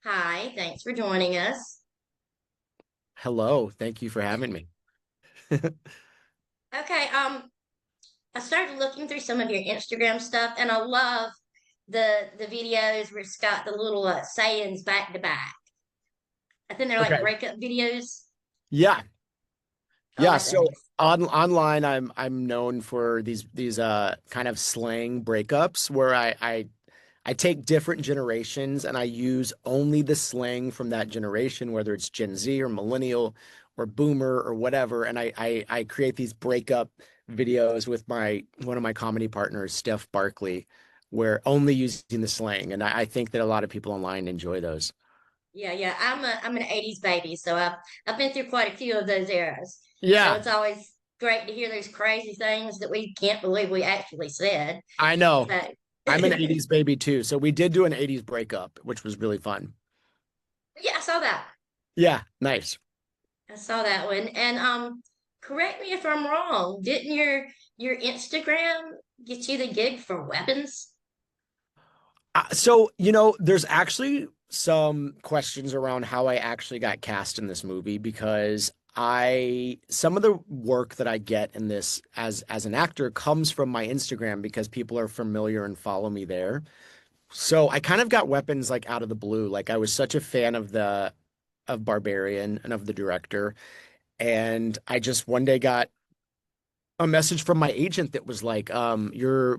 Hi, thanks for joining us. Hello, thank you for having me. Okay, I started looking through some of your Instagram stuff, and I love the videos where it's got the little sayings back to back. I think they're like Okay. breakup videos. Yeah. I Yeah. like So those. online I'm known for these kind of slang breakups where I take different generations and I use only the slang from that generation, whether it's Gen Z or millennial or boomer or whatever. And I create these breakup videos with my one of my comedy partners, Steph Barkley, where only using the slang. And I think that a lot of people online enjoy those. Yeah, yeah. I'm an '80s baby, so I've been through quite a few of those eras. So Yeah, it's always great to hear those crazy things that we can't believe we actually said. I know. But I'm an yeah, 80s baby too. So we did do an 80s breakup, which was really fun. I saw that. Yeah, nice. I saw that one. And correct me if I'm wrong. Didn't your Instagram get you the gig for weapons? There's actually some questions around how I actually got cast in this movie because some of the work that I get in this as an actor comes from my Instagram because people are familiar and follow me there. So I kind of got weapons like out of the blue. Like I was such a fan of Barbarian and of the director, and I just one day got a message from my agent that was like, they're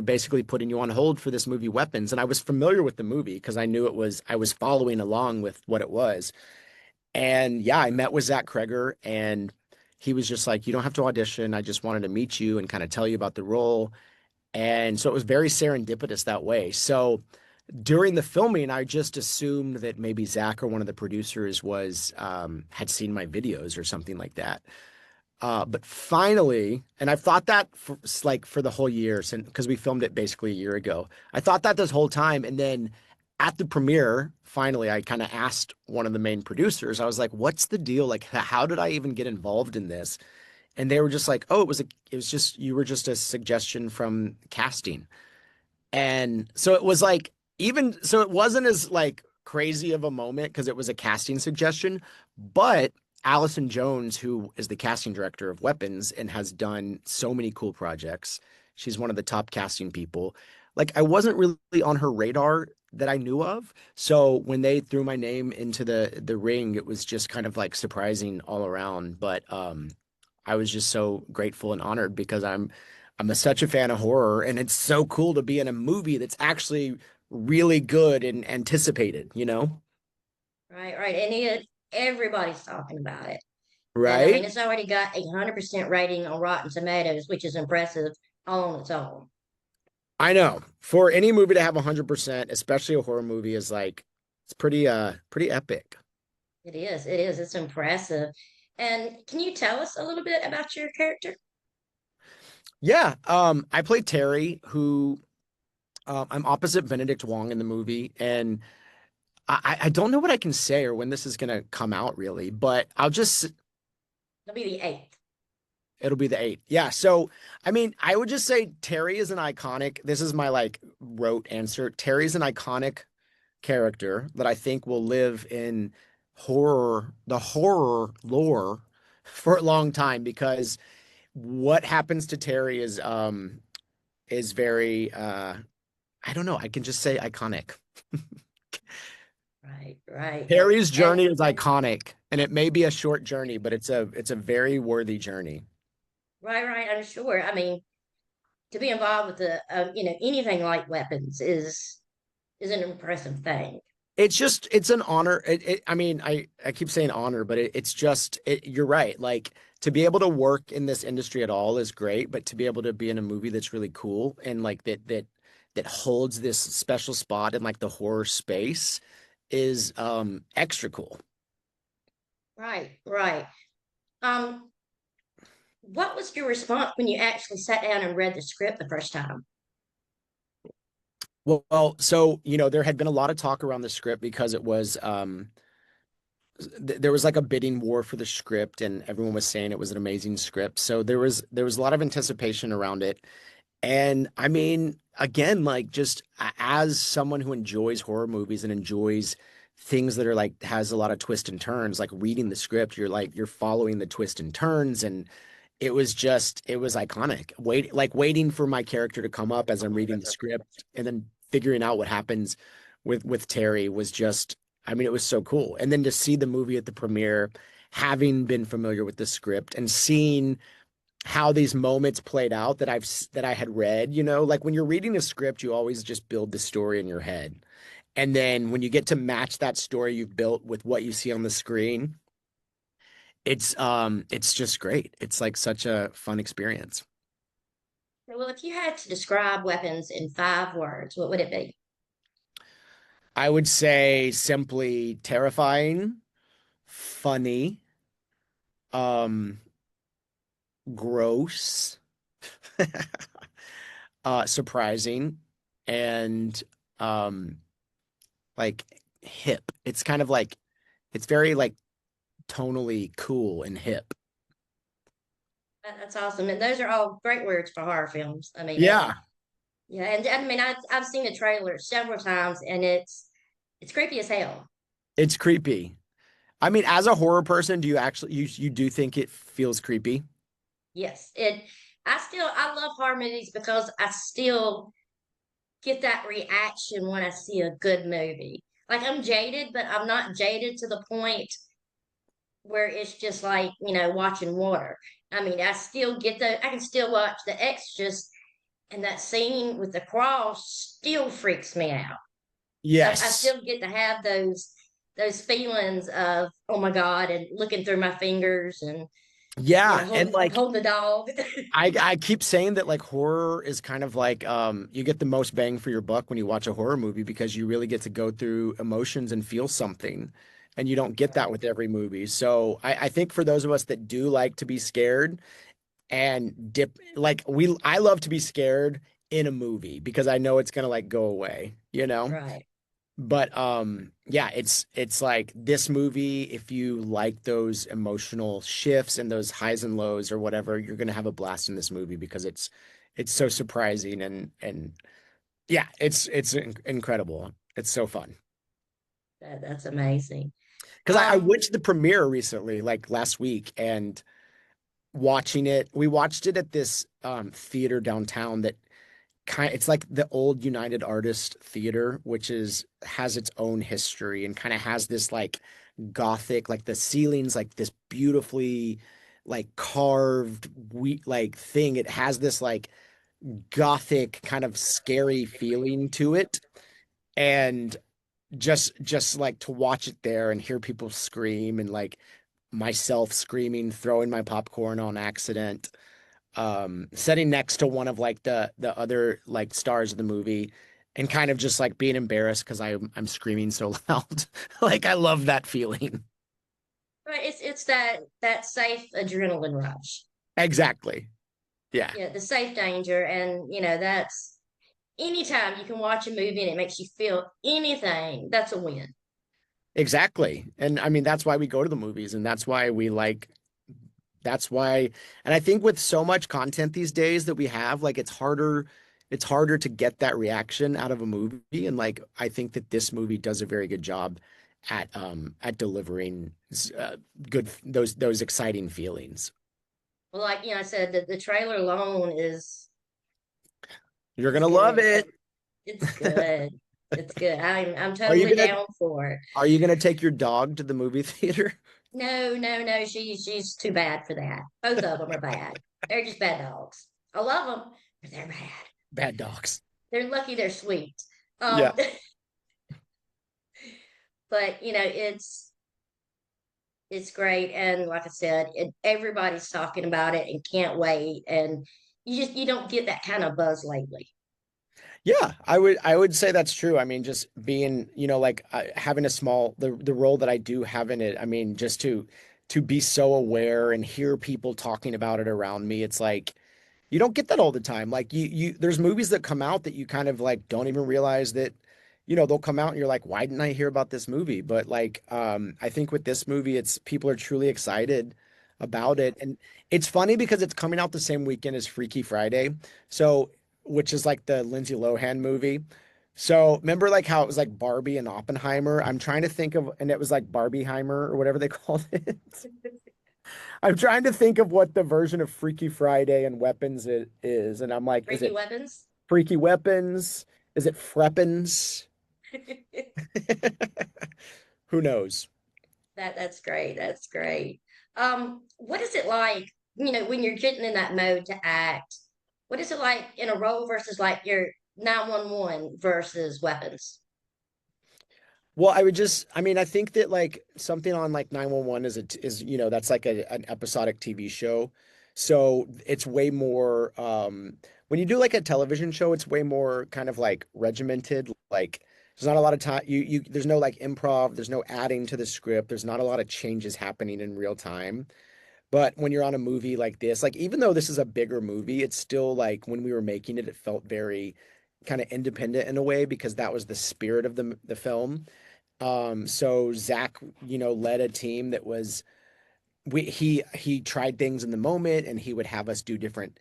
basically putting you on hold for this movie Weapons. And I was familiar with the movie because I was following along with what it was. And yeah, I met with Zach Cregger and he was just like, you don't have to audition. I just wanted to meet you and kind of tell you about the role. And so it was very serendipitous that way. So during the filming, I just assumed that maybe Zach or one of the producers had seen my videos or something like that. But finally, and I've thought that for the whole year since because we filmed it basically a year ago. I thought that this whole time, and then at the premiere, finally, I kind of asked one of the main producers. I was like, "What's the deal? Like, how did I even get involved in this?" And they were just like, "Oh, it was just you were just a suggestion from casting." And so it was like even so it wasn't as like crazy of a moment because it was a casting suggestion, but Allison Jones, who is the casting director of Weapons and has done so many cool projects, she's one of the top casting people. Like I wasn't really on her radar that I knew of. So when they threw my name into the ring, it was just kind of like surprising all around. But I was just so grateful and honored because such a fan of horror, and it's so cool to be in a movie that's actually really good and anticipated, you know? Right, right. And everybody's talking about it. And I mean, Right? it's already got a 100% rating on Rotten Tomatoes, which is impressive all on its own. I know. For any movie to have 100%, especially a horror movie, is like it's pretty epic. It is. It is. It's impressive. And can you tell us a little bit about your character? Yeah, I play Terry, who I'm opposite Benedict Wong in the movie, and I don't know what I can say or when this is gonna come out really, but It'll be the eighth. it'll be the 8th. Yeah. So, I mean, I would just say Terry is an iconic. This is my like rote answer. Terry's an iconic character that I think will live in the horror lore for a long time because what happens to Terry is very I don't know, I can just say iconic. Right, right. Terry's And journey is iconic and it may be a short journey, but it's a very worthy journey. right, right. I'm sure. I mean, to be involved with anything like weapons is an impressive thing. It's an honor. I mean, I keep saying honor, but you're right. Like to be able to work in this industry at all is great, but to be able to be in a movie that's really cool and like that holds this special spot in like the horror space is extra cool. Right, right. Um, what was your response when you actually sat down and read the script the first time? So there had been a lot of talk around the script because it was there was like a bidding war for the script and everyone was saying it was an amazing script. So there was a lot of anticipation around it. And I mean, again, like just as someone who enjoys horror movies and enjoys things that are like has a lot of twists and turns, like reading the script, you're following the twists and turns, and it was iconic. Waiting for my character to come up as I'm reading the script and then figuring out what happens with Terry was just, I mean, it was so cool. And then to see the movie at the premiere, having been familiar with the script and seeing how these moments played out that I had read, like when you're reading a script, you always just build the story in your head. And then when you get to match that story you've built with what you see on the screen, it's just great. It's like such a fun experience. Well, if you had to describe weapons in 5 words, what would it be? I would say simply terrifying, funny, um, gross, surprising, and um, like hip. It's kind of like it's very like tonally cool and hip. That's awesome. And those are all great words for horror films. I mean, Yeah, yeah, and I mean, I've seen the trailer several times, and it's creepy as hell. it's creepy. I mean, as a horror person, do you actually you do think it feels creepy? Yes, I love horror movies because I still get that reaction when I see a good movie. Like I'm jaded, but I'm not jaded to the point where it's just like, watching water. I mean, I can still watch The Exorcist, and that scene with the cross still freaks me out. So I Yes. still get to have those feelings of, oh my God, and looking through my fingers and, Yeah, and like holding the dog. I keep saying that like horror is kind of like you get the most bang for your buck when you watch a horror movie because you really get to go through emotions and feel something. And you don't get that Right, with every movie. So I think for those of us that do like to be scared and dip like I love to be scared in a movie because I know it's gonna like go away, you know? right. But yeah, it's like this movie, if you like those emotional shifts and those highs and lows or whatever, you're gonna have a blast in this movie because it's so surprising and yeah, it's incredible. It's so fun. That's amazing. Because I Um, went to the premiere recently, like last week, and we watched it at this theater downtown that it's like the old United Artist Theater, which is has its own history and kind of has this like gothic, like the ceilings, like this beautifully like carved like thing. It has this like gothic kind of scary feeling to it. And just like to watch it there and hear people scream and like myself screaming, throwing my popcorn on accident, sitting next to one of like the other like stars of the movie and kind of just like being embarrassed because I'm screaming so loud. Like I love that feeling. but it's that safe adrenaline rush. Exactly. Yeah, Yeah, the safe danger, and that's anytime you can watch a movie and it makes you feel anything, that's a win. exactly. And I mean that's why we go to the movies and that's why and I think with so much content these days that we have, like it's harder to get that reaction out of a movie. And like I think that this movie does a very good job at delivering good those exciting feelings. Well, like I said, the trailer alone You're is gonna love good. it. It's good. It's good. I'm Are you totally gonna down for it. are you gonna take your dog to the movie theater? No, no, no. She's too bad for that. Both of them are bad. They're just bad dogs. I love them, but they're bad. Bad dogs. They're lucky they're sweet. Yeah. Um, but it's great, and like I said, everybody's talking about it and can't wait. And you don't get that kind of buzz lately. Yeah, I would say that's true. I mean, just being, like having a small the role that I do have in it. I mean, just to be so aware and hear people talking about it around me. It's like you don't get that all the time. Like you there's movies that come out that you kind of like don't even realize that, they'll come out and you're like, why didn't I hear about this movie? But like I think with this movie, it's people are truly excited about it. And it's funny because it's coming out the same weekend as Freaky Friday. So which is like the Lindsay Lohan movie. So remember like how it was like Barbie and Oppenheimer? I'm trying to think of, and it was like Barbieheimer or whatever they called it. I'm trying to think of what the version of Freaky Friday and Weapons it is, and I'm like, is Freaky it Weapons. Freaky Weapons? Is it Freppins? Who knows? That's great. That's great. What is it like, when you're getting in that mode to act? What is it like in a role versus like your 911 versus weapons? Well, I mean, I think that like something on like 911 is, that's like an episodic TV show. So it's way more, when you do like a television show, it's way more kind of like regimented. Like there's not a lot of time, there's no like improv, there's no adding to the script, there's not a lot of changes happening in real time. But when you're on a movie like this, like even though this is a bigger movie, it's still like when we were making it, it felt very kind of independent in a way because that was the spirit of the film. So Zach, led a team that was he tried things in the moment and he would have us do different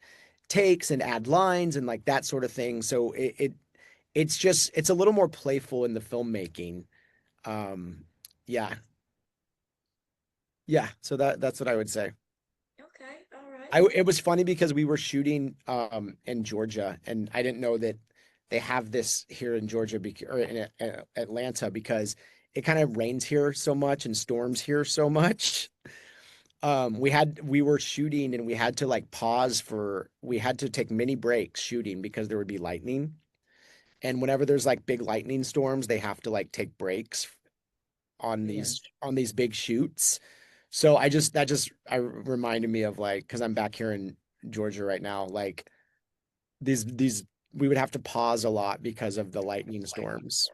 takes and add lines and like that sort of thing. So it's a little more playful in the filmmaking. Um, yeah, yeah. So that's what I would say. Okay, all right. It was funny because we were shooting in Georgia and I didn't know that they have this here in Georgia or in Atlanta because it kind of rains here so much and storms here so much. We were shooting and we had to take mini breaks shooting because there would be lightning. And whenever there's like big lightning storms, they have to like take breaks Yeah. on these big shoots. So I reminded me of like because I'm back here in Georgia right now, like these we would have to pause a lot because of the lightning storms.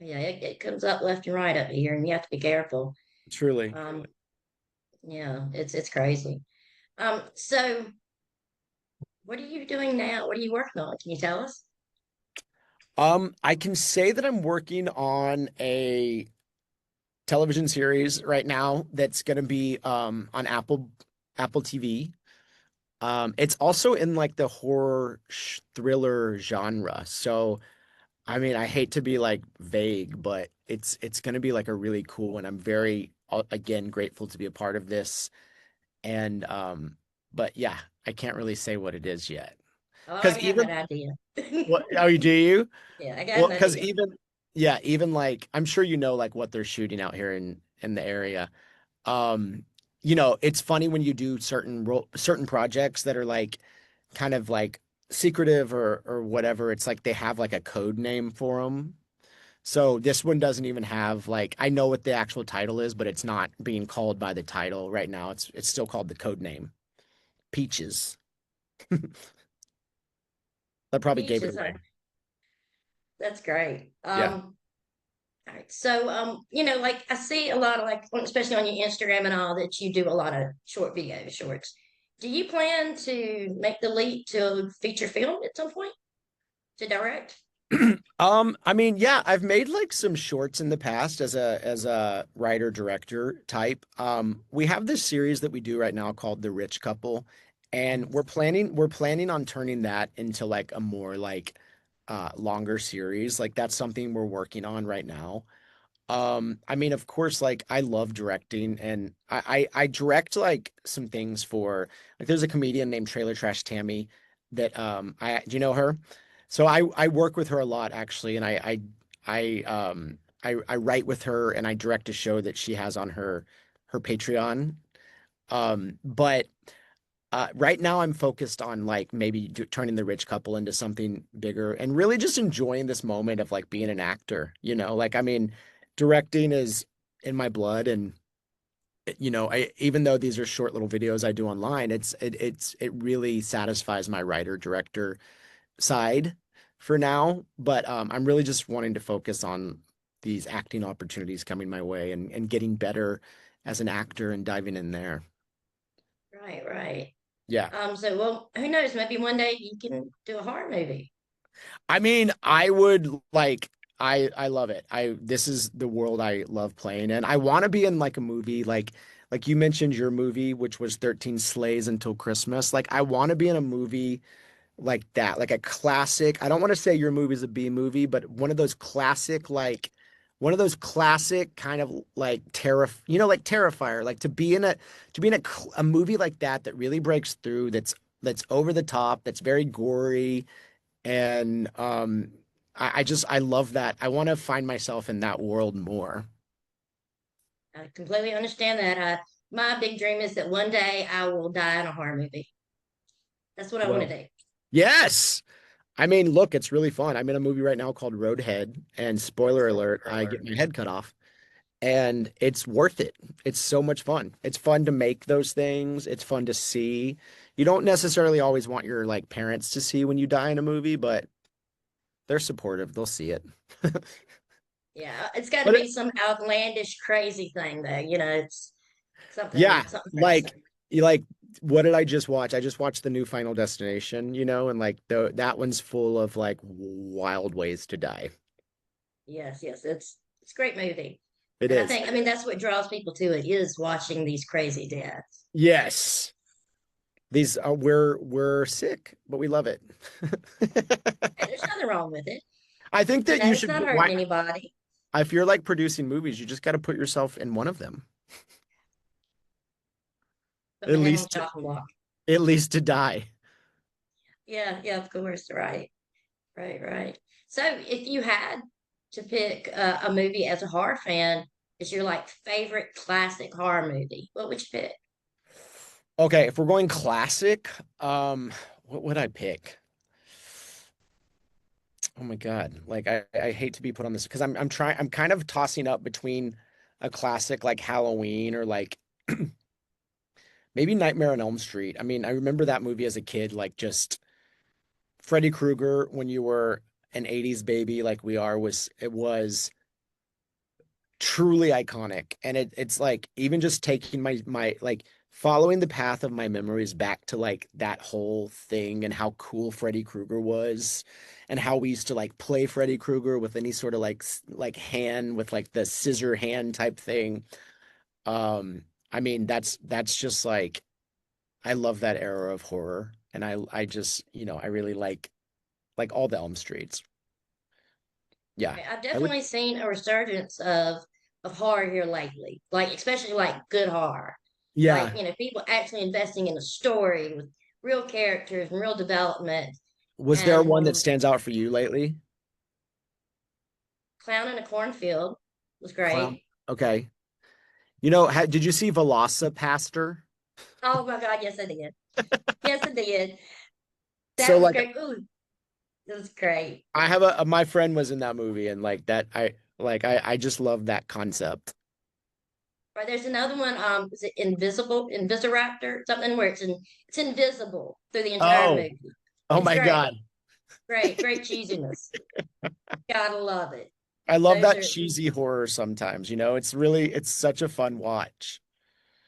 Yeah, it comes up left and right up here, and you have to be careful. Truly. Um, yeah, it's crazy. So what are you doing now? What are you working on? Can you tell us? I can say that I'm working on a television series right now that's going to be on Apple TV. It's also in like the horror thriller genre. So, I mean, I hate to be like vague, but it's going to be like a really cool one. I'm very again grateful to be a part of this. And but yeah, I can't really say what it is yet. Oh, I Because already have even an idea. what oh, you do you? Yeah, I got Well, an because idea. even yeah, even like I'm sure like what they're shooting out here in the area. Um, it's funny when you do certain projects that are like kind of like secretive or whatever. It's like they have like a code name for them. So this one doesn't even have like I know what the actual title is, but it's not being called by the title right now. It's still called the code name. Peaches. That probably gave it Peaches, huh? away. That's great. Yeah. All right. So, like I see a lot of like, especially on your Instagram and all, that you do a lot of short video shorts. Do you plan to make the leap to feature film at some point to direct? I mean, yeah, I've made like some shorts in the past as a writer director type. We have this series that we do right now called The Rich Couple, and we're planning on turning that into like a more like longer series. Like that's something we're working on right now. I mean, of course, like I love directing and I direct like some things for like there's a comedian named Trailer Trash Tammy that I do you know her? So I work with her a lot actually and I write with her and I direct a show that she has on her Patreon. But right now I'm focused on like maybe turning the rich couple into something bigger and really just enjoying this moment of like being an actor, like I mean, directing is in my blood and I even though these are short little videos I do online, it really satisfies my writer director side for now, but I'm really just wanting to focus on these acting opportunities coming my way and getting better as an actor and diving in there. Right, right. Yeah. So well, who knows? Maybe one day you can do a horror movie. I mean, I would like I love it. This is the world I love playing in. I want to be in like a movie like you mentioned your movie which was 13 Slays Until Christmas. Like I want to be in a movie like that, like a classic. I don't want to say your movie's a B movie, but one of those classic, like one of those classic kind of like like Terrifier, like to be in a movie like that that really breaks through, that's over the top, that's very gory, and I love that. I want to find myself in that world more. I completely understand that. My big dream is that one day I will die in a horror movie. That's what I want to Well, do. yes. I mean, look, it's really fun. I'm in a movie right now called Roadhead, and spoiler alert, Spoiler I get alert. my head cut off. And it's worth it. It's so much fun. It's fun to make those things. It's fun to see. You don't necessarily always want your like parents to see when you die in a movie, but they're supportive. They'll see it. Yeah, it's got to But be some outlandish, crazy thing, though. It's yeah, something like crazy. you like what did I just watch? I just watched the new Final Destination, and like that one's full of like wild ways to die. Yes, yes, it's a great movie, It and I is. think that's what draws people to it is watching these crazy deaths. Yes. These we're sick, but we love it. Hey, there's nothing wrong with it. I think that you It's should not hurting why anybody. if you're like producing movies, you just got to put yourself in one of them. Put At my head on the least chopping block. at least to die. Yeah, yeah, of course, right, right, right. So, if you had to pick a movie as a horror fan, is your like favorite classic horror movie? What would you pick? Okay, if we're going classic, what would I pick? Oh my God. Like I hate to be put on this because I'm kind of tossing up between a classic like Halloween or like maybe Nightmare on Elm Street. I mean, I remember that movie as a kid, like just Freddy Krueger when you were an 80s baby like we are was truly iconic. And it's like even just taking my like following the path of my memories back to like that whole thing and how cool Freddy Krueger was and how we used to like play Freddy Krueger with any sort of like hand with like the scissor hand type thing. Um I mean that's just like I love that era of horror and I just, I really like all the Elm Streets. Yeah. I've I would definitely seen a resurgence of horror here lately, like especially like good horror, yeah. like people actually investing in a story with real characters and real development. Was there And one that stands out for you lately? Clown in a Cornfield was Clown. great. Okay. Did you see Pastor? Oh my God, yes I did. Yes I did. So That was like great. Ooh, it was great. I have my friend was in that movie and like that I just love that concept. Right, there's another one. Is it Invisoraptor, something where it's invisible through the entire Oh, movie. oh It's my great, God. great, great cheesiness. Gotta love it. I love Those that are cheesy horror sometimes, it's such a fun watch.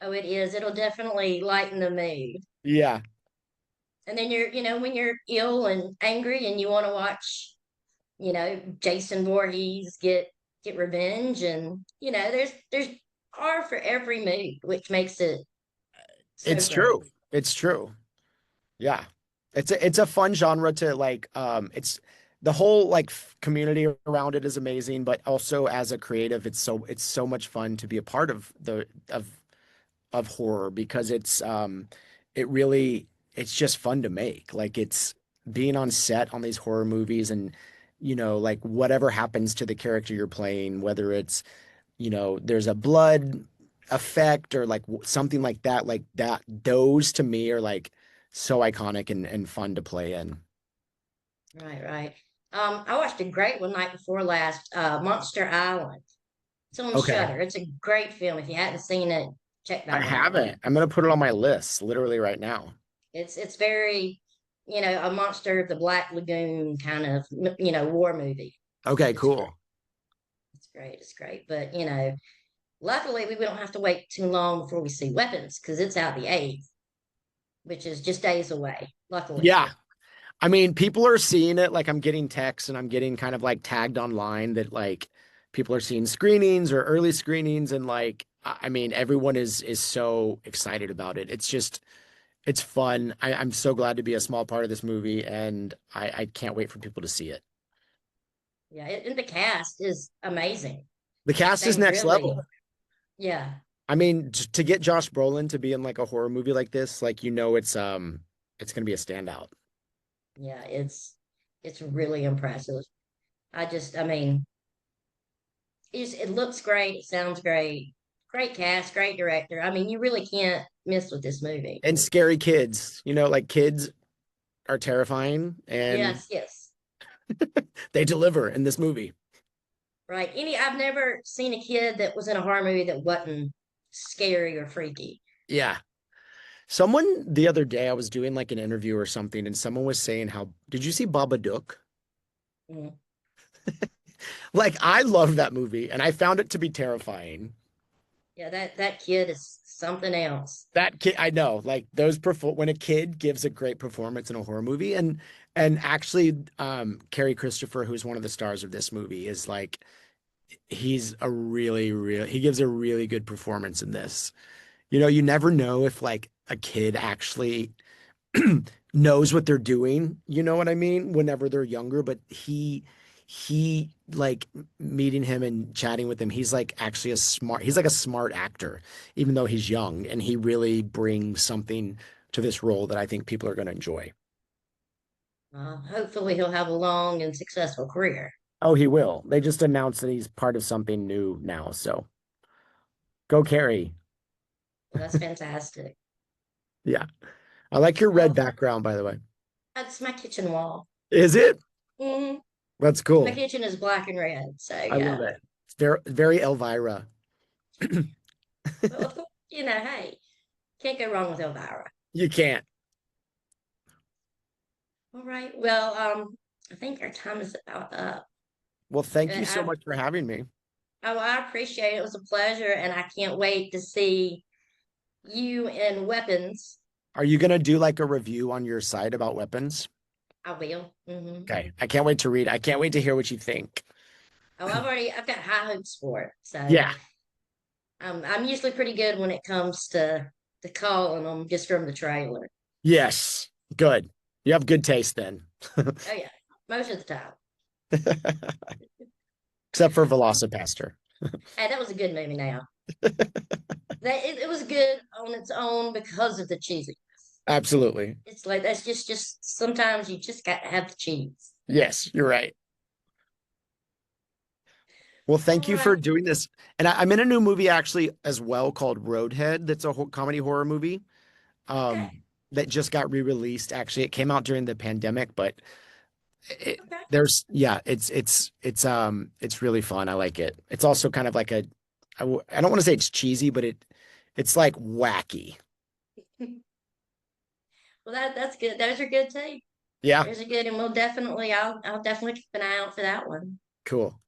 Oh, it is. It'll definitely lighten the mood. Yeah. And then when you're ill and angry and you want to watch, Jason Voorhees get revenge, and there's horror for every mood, which makes it so It's great. true. It's true. Yeah. It's a fun genre to like it's the whole like community around it is amazing, but also as a creative it's so much fun to be a part of the of horror because it really it's just fun to make. Like it's being on set on these horror movies and like whatever happens to the character you're playing, whether it's there's a blood effect or like something like that. Those to me are like so iconic and fun to play in. Right, right. I watched a great one night before last, Monster Island. It's on Okay. Shutter. It's a great film. If you hadn't seen it, check I that one out. haven't. I'm gonna put it on my list literally right now. It's very, a Monster of the Black Lagoon kind of, war movie. Okay, It's great. cool. It's great. It's great. But, luckily we don't have to wait too long before we see Weapons because it's out the 8th, which is just days away, luckily. Yeah. I mean, people are seeing it. Like I'm getting texts and I'm getting kind of like tagged online that like people are seeing screenings or early screenings and like I mean everyone is so excited about it. It's just It's fun. I'm so glad to be a small part of this movie, and I can't wait for people to see it. Yeah, and the cast is amazing. The cast is They next really, level. yeah, I mean, to get Josh Brolin to be in like a horror movie like this, like it's gonna be a standout. yeah, it's really impressive. I mean, it looks great. It sounds great. Great cast, great director. I mean, you really can't miss with this movie. And scary kids, like kids are terrifying and Yes, yes, they deliver in this movie. right. I've never seen a kid that was in a horror movie that wasn't scary or freaky. Yeah. Someone the other day, I was doing like an interview or something, and someone was saying did you see Babadook? Mm. Like, I love that movie, and I found it to be terrifying. Yeah, that kid is something else. That kid, I know, like when a kid gives a great performance in a horror movie, and actually, Carrie Christopher, who's one of the stars of this movie, is like he gives a really good performance in this. You never know if like a kid actually knows what they're doing, you know what I mean, whenever they're younger, but he like meeting him and chatting with him, he's like a smart actor, even though he's young, and he really brings something to this role that I think people are going to enjoy. Hopefully, he'll have a long and successful career. Oh, he will. They just announced that he's part of something new now, so go Carrie. Well, that's fantastic. Yeah. I like your red Well, background, by the way. that's my kitchen wall. Is it? Hmm. That's My cool. kitchen is black and red, so I love yeah. it. It's very Elvira. Well, hey, can't go wrong with Elvira. You can't. All right. Well, I think our time is about up. Well, thank you But so much for having me. I appreciate it. It was a pleasure, and I can't wait to see you in weapons. Are you gonna do like a review on your site about weapons? I will. Okay. I can't wait to read. I can't wait to hear what you think. Oh, I've got high hopes for it. So Yeah. I'm usually pretty good when it comes to calling them just from the trailer. Yes. Good. You have good taste then. Oh yeah, most of the time. Except for Oh, Velocipaster. hey, that was a good movie. Now it was good on its own because of the cheesy. Absolutely. It's like that's just sometimes you just got to have the cheese. Yes, you're right. Well, thank All you for right. doing this. And I'm in a new movie actually as well called Roadhead. That's a comedy horror movie Okay. um, that just got re-released. Actually, it came out during the pandemic, but it, Okay. it's really fun. I like it. It's also kind of like I don't want to say it's cheesy, but it's like wacky. Well, that's good. Those are good too. Yeah, Those are good, and I'll definitely keep an eye out for that one. cool.